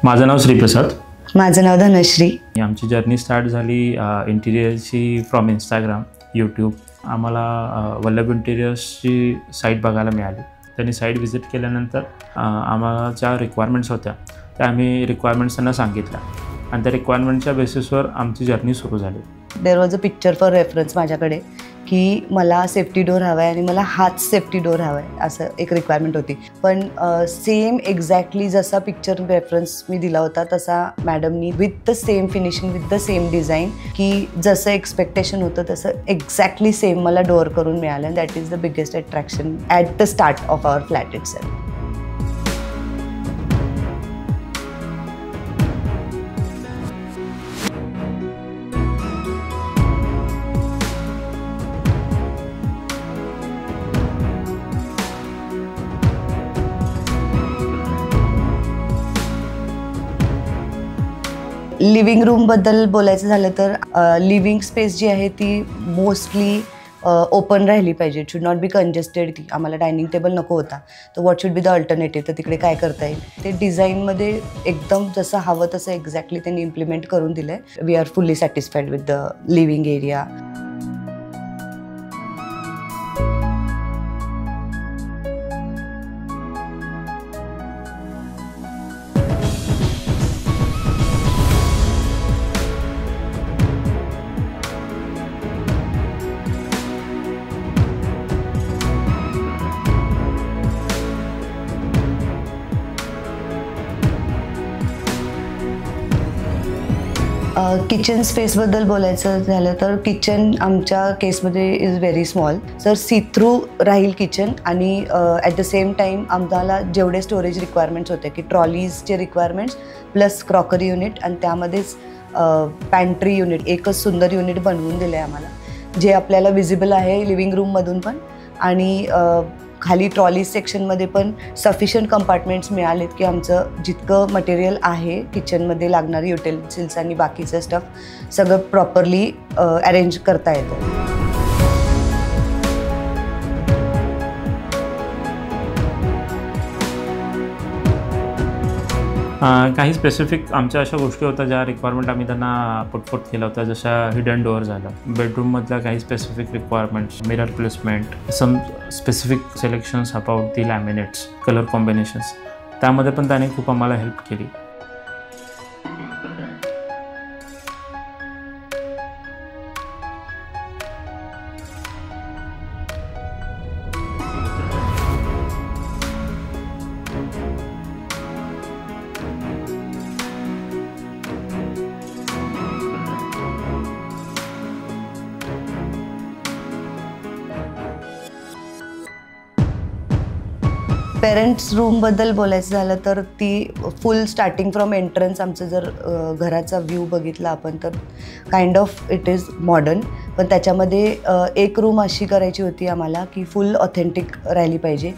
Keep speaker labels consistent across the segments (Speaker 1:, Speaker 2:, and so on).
Speaker 1: माझं नाव श्रीप्रसाद.
Speaker 2: माझं नाव धनश्री.
Speaker 1: आमची जर्नी स्टार्ट झाली इंटिरियरची फ्रॉम इंस्टाग्राम, यूट्यूब. आम्हाला वल्लभ इंटिरियर्सची साईट बघायला मिळाली. त्यांनी साईट व्हिजिट केल्यानंतर आम्हाला ज्या रिक्वायरमेंट्स होत्या त्या आम्ही रिक्वायरमेंट्स त्यांना सांगितल्या आणि त्या रिक्वायरमेंटच्या बेसिसवर आमची जर्नी सुरू झाली.
Speaker 2: There was a picture for reference माझ्याकडे की मला सेफ्टी डोर हवा आहे आणि मला हाच सेफ्टी डोर हवा आहे असं एक रिक्वायरमेंट होती. पण सेम एक्झॅक्टली जसा पिक्चर रेफरन्स मी दिला होता तसा मॅडमनी with the same finishing with the same design की जसं एक्सपेक्टेशन होतं तसं एक्झॅक्टली सेम मला डोअर करून मिळालं. That is the biggest attraction at the start of our flat itself. Living रूमबद्दल बोलायचं झालं तर लिव्हिंग स्पेस जी आहे ती मोस्टली ओपन राहिली पाहिजे. It should not be congested. ती आम्हाला डायनिंग टेबल नको होता तर what should be the alternative. तर तिकडे काय करता येईल ते डिझाईनमध्ये एकदम जसं हवं तसं एक्झॅक्टली त्यांनी इम्प्लिमेंट करून दिलं आहे. We are fully satisfied with the living area. Kitchen स्पेसबद्दल बोलायचं झालं तर किचन आमच्या केसमध्ये is very small. Sir see through राहील किचन आणि ॲट द सेम टाईम आम्हाला जेवढे स्टोरेज रिक्वायरमेंट्स होते की ट्रॉलीजचे रिक्वायरमेंट्स प्लस क्रॉकरी युनिट आणि त्यामध्येच पॅन्ट्री युनिट एकच सुंदर युनिट बनवून दिलं आहे आम्हाला जे आपल्याला विजिबल आहे लिव्हिंग रूममधून पण आणि खाली ट्रॉली सेक्शनमध्ये पण सफिशियंट कंपार्टमेंट्स मिळालेत की आमचं जितकं मटेरियल आहे किचनमध्ये लागणारी युटेन्सिल्स आणि बाकीचं स्टफ सगळं प्रॉपरली अरेंज करता येतं.
Speaker 1: काही स्पेसिफिक आमच्या अशा गोष्टी होत्या ज्या रिक्वायरमेंट आम्ही त्यांना पुटफोट केला होता. जशा हिडन डोअर झालं, बेडरूममधल्या काही specific requirements, mirror placement, some specific selections about the laminates, colour combinations, त्यामध्ये पण त्याने खूप आम्हाला हेल्प केली.
Speaker 2: पेरेंट्स रूमबद्दल बोलायचं झालं तर ती फुल स्टार्टिंग फ्रॉम एंट्रन्स आमचं जर घराचा व्ह्यू बघितला आपण तर kind of it is modern. पण त्याच्यामध्ये एक रूम अशी करायची होती आम्हाला की फुल ऑथेंटिक राहिली पाहिजे.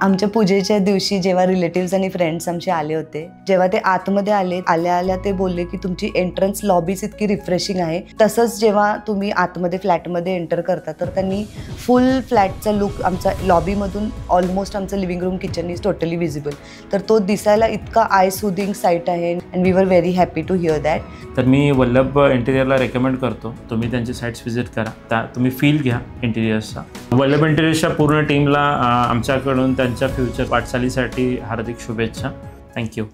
Speaker 2: आमच्या पूजेच्या दिवशी जेव्हा रिलेटिव्स आणि फ्रेंड्स आमचे आले होते, जेव्हा ते आतमध्ये आल्या ते बोलले की तुमची एंट्रन्स लॉबीच इतकी रिफ्रेशिंग आहे. तसंच जेव्हा तुम्ही आतमध्ये फ्लॅटमध्ये एंटर करता तर त्यांनी फुल फ्लॅटचा लुक आमचा लॉबीमधून ऑलमोस्ट आमचं living room kitchen is totally visible. तर तो दिसायला इतका आय सुदिंग साईट आहे and we were very happy to hear that.
Speaker 1: तर मी वल्लभ इंटिरियरला रेकमेंड करतो. तुम्ही त्यांची साईट्स व्हिजिट करा, तुम्ही फील घ्या इंटिरियर्सचा. वल्लभ इंटिरियर्सच्या पूर्ण टीमला आमच्याकडून त्यांच्या फ्युचर वाटचालीसाठी हार्दिक शुभेच्छा. थँक्यू.